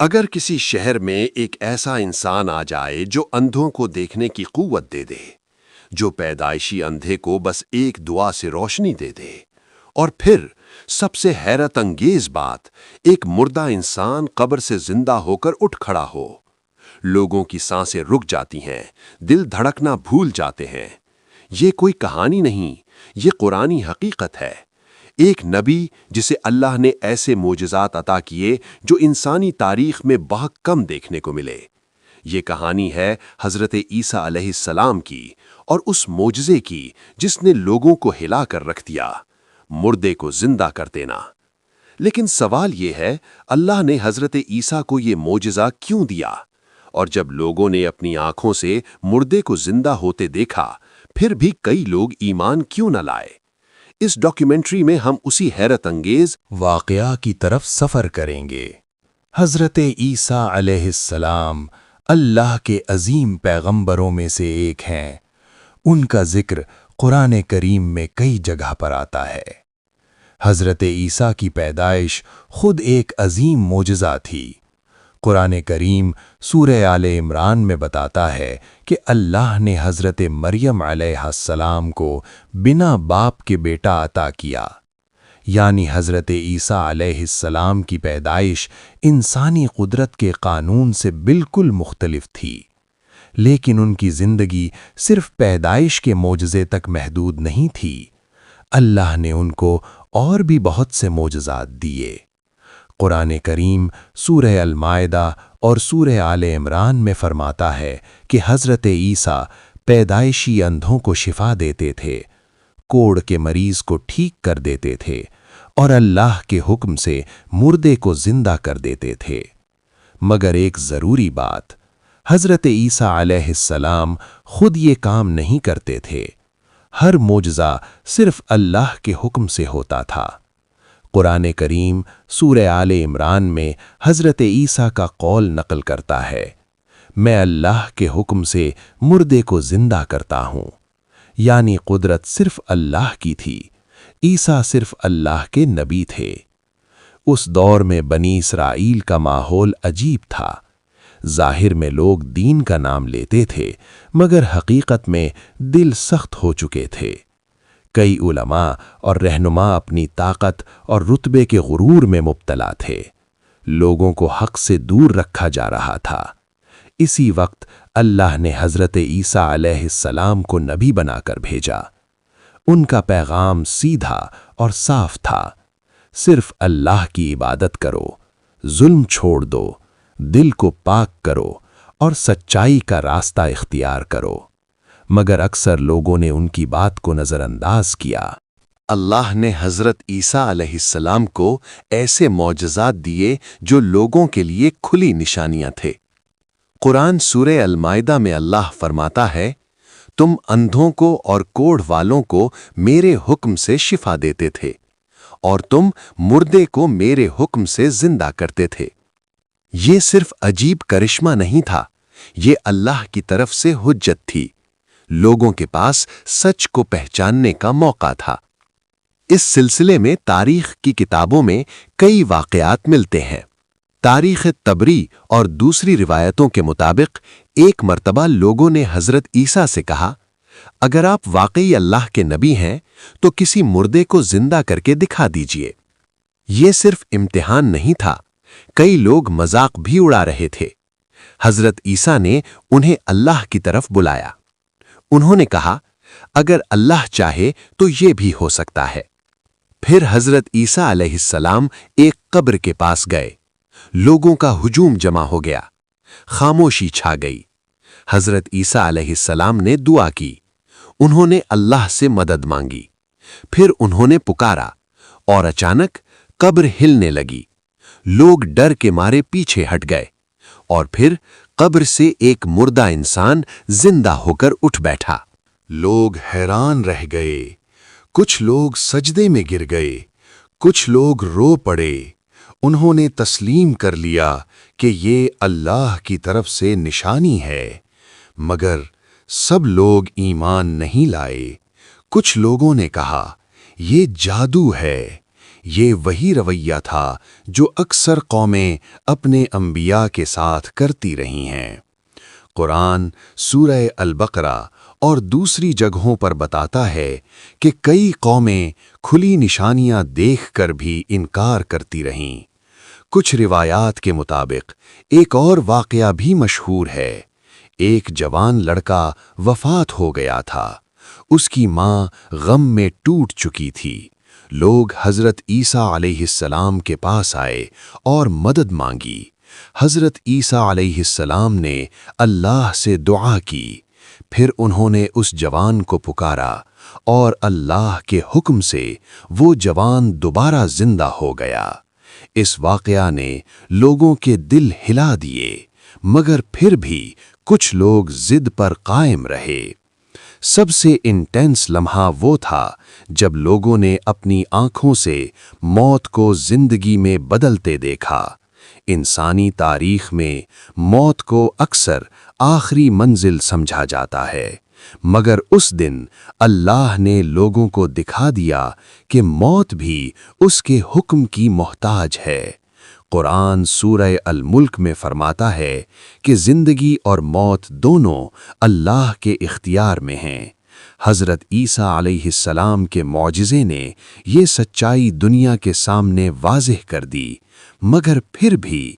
اگر کسی شہر میں ایک ایسا انسان آ جائے جو اندھوں کو دیکھنے کی قوت دے دے، جو پیدائشی اندھے کو بس ایک دعا سے روشنی دے دے، اور پھر سب سے حیرت انگیز بات، ایک مردہ انسان قبر سے زندہ ہو کر اٹھ کھڑا ہو، لوگوں کی سانسیں رک جاتی ہیں، دل دھڑکنا بھول جاتے ہیں۔ یہ کوئی کہانی نہیں، یہ قرآنی حقیقت ہے۔ ایک نبی جسے اللہ نے ایسے معجزات عطا کیے جو انسانی تاریخ میں بہت کم دیکھنے کو ملے۔ یہ کہانی ہے حضرت عیسیٰ علیہ السلام کی، اور اس معجزے کی جس نے لوگوں کو ہلا کر رکھ دیا، مردے کو زندہ کر دینا۔ لیکن سوال یہ ہے، اللہ نے حضرت عیسیٰ کو یہ معجزہ کیوں دیا؟ اور جب لوگوں نے اپنی آنکھوں سے مردے کو زندہ ہوتے دیکھا، پھر بھی کئی لوگ ایمان کیوں نہ لائے؟ اس ڈاکیومنٹری میں ہم اسی حیرت انگیز واقعہ کی طرف سفر کریں گے۔ حضرت عیسیٰ علیہ السلام اللہ کے عظیم پیغمبروں میں سے ایک ہیں۔ ان کا ذکر قرآن کریم میں کئی جگہ پر آتا ہے۔ حضرت عیسیٰ کی پیدائش خود ایک عظیم معجزہ تھی۔ قرآن کریم سورہ آل عمران میں بتاتا ہے کہ اللہ نے حضرت مریم علیہ السلام کو بنا باپ کے بیٹا عطا کیا، یعنی حضرت عیسیٰ علیہ السلام کی پیدائش انسانی قدرت کے قانون سے بالکل مختلف تھی، لیکن ان کی زندگی صرف پیدائش کے معجزے تک محدود نہیں تھی۔ اللہ نے ان کو اور بھی بہت سے معجزات دیے۔ قرآن کریم سورہ المائدہ اور سورہ آل عمران میں فرماتا ہے کہ حضرت عیسیٰ پیدائشی اندھوں کو شفا دیتے تھے، کوڑ کے مریض کو ٹھیک کر دیتے تھے، اور اللہ کے حکم سے مردے کو زندہ کر دیتے تھے۔ مگر ایک ضروری بات، حضرت عیسیٰ علیہ السلام خود یہ کام نہیں کرتے تھے۔ ہر معجزہ صرف اللہ کے حکم سے ہوتا تھا۔ قرآن کریم سورہ آل عمران میں حضرت عیسیٰ کا قول نقل کرتا ہے، میں اللہ کے حکم سے مردے کو زندہ کرتا ہوں، یعنی قدرت صرف اللہ کی تھی۔ عیسیٰ صرف اللہ کے نبی تھے۔ اس دور میں بنی اسرائیل کا ماحول عجیب تھا۔ ظاہر میں لوگ دین کا نام لیتے تھے، مگر حقیقت میں دل سخت ہو چکے تھے۔ کئی علماء اور رہنما اپنی طاقت اور رتبے کے غرور میں مبتلا تھے۔ لوگوں کو حق سے دور رکھا جا رہا تھا۔ اسی وقت اللہ نے حضرت عیسیٰ علیہ السلام کو نبی بنا کر بھیجا۔ ان کا پیغام سیدھا اور صاف تھا، صرف اللہ کی عبادت کرو، ظلم چھوڑ دو، دل کو پاک کرو، اور سچائی کا راستہ اختیار کرو۔ مگر اکثر لوگوں نے ان کی بات کو نظر انداز کیا۔ اللہ نے حضرت عیسیٰ علیہ السلام کو ایسے معجزات دیے جو لوگوں کے لیے کھلی نشانیاں تھے۔ قرآن سورہ المائدہ میں اللہ فرماتا ہے، تم اندھوں کو اور کوڑھ والوں کو میرے حکم سے شفا دیتے تھے، اور تم مردے کو میرے حکم سے زندہ کرتے تھے۔ یہ صرف عجیب کرشمہ نہیں تھا، یہ اللہ کی طرف سے حجت تھی۔ لوگوں کے پاس سچ کو پہچاننے کا موقع تھا۔ اس سلسلے میں تاریخ کی کتابوں میں کئی واقعات ملتے ہیں۔ تاریخ طبری اور دوسری روایتوں کے مطابق ایک مرتبہ لوگوں نے حضرت عیسیٰ سے کہا، اگر آپ واقعی اللہ کے نبی ہیں تو کسی مردے کو زندہ کر کے دکھا دیجئے۔ یہ صرف امتحان نہیں تھا، کئی لوگ مذاق بھی اڑا رہے تھے۔ حضرت عیسیٰ نے انہیں اللہ کی طرف بلایا۔ انہوں نے کہا، اگر اللہ چاہے تو یہ بھی ہو سکتا ہے۔ پھر حضرت عیسیٰ علیہ السلام ایک قبر کے پاس گئے۔ لوگوں کا ہجوم جمع ہو گیا، خاموشی چھا گئی۔ حضرت عیسیٰ علیہ السلام نے دعا کی، انہوں نے اللہ سے مدد مانگی۔ پھر انہوں نے پکارا، اور اچانک قبر ہلنے لگی۔ لوگ ڈر کے مارے پیچھے ہٹ گئے، اور پھر قبر سے ایک مردہ انسان زندہ ہو کر اٹھ بیٹھا۔ لوگ حیران رہ گئے، کچھ لوگ سجدے میں گر گئے، کچھ لوگ رو پڑے۔ انہوں نے تسلیم کر لیا کہ یہ اللہ کی طرف سے نشانی ہے، مگر سب لوگ ایمان نہیں لائے۔ کچھ لوگوں نے کہا، یہ جادو ہے، یہ وہی رویہ تھا جو اکثر قومیں اپنے انبیاء کے ساتھ کرتی رہی ہیں۔ قرآن سورہ البقرہ اور دوسری جگہوں پر بتاتا ہے کہ کئی قومیں کھلی نشانیاں دیکھ کر بھی انکار کرتی رہیں۔ کچھ روایات کے مطابق ایک اور واقعہ بھی مشہور ہے۔ ایک جوان لڑکا وفات ہو گیا تھا۔ اس کی ماں غم میں ٹوٹ چکی تھی۔ لوگ حضرت عیسیٰ علیہ السلام کے پاس آئے اور مدد مانگی۔ حضرت عیسیٰ علیہ السلام نے اللہ سے دعا کی، پھر انہوں نے اس جوان کو پکارا اور اللہ کے حکم سے وہ جوان دوبارہ زندہ ہو گیا۔ اس واقعہ نے لوگوں کے دل ہلا دیے، مگر پھر بھی کچھ لوگ ضد پر قائم رہے۔ سب سے انٹینس لمحہ وہ تھا جب لوگوں نے اپنی آنکھوں سے موت کو زندگی میں بدلتے دیکھا۔ انسانی تاریخ میں موت کو اکثر آخری منزل سمجھا جاتا ہے، مگر اس دن اللہ نے لوگوں کو دکھا دیا کہ موت بھی اس کے حکم کی محتاج ہے۔ قرآن سورہ الملک میں فرماتا ہے کہ زندگی اور موت دونوں اللہ کے اختیار میں ہیں۔ حضرت عیسیٰ علیہ السلام کے معجزے نے یہ سچائی دنیا کے سامنے واضح کر دی، مگر پھر بھی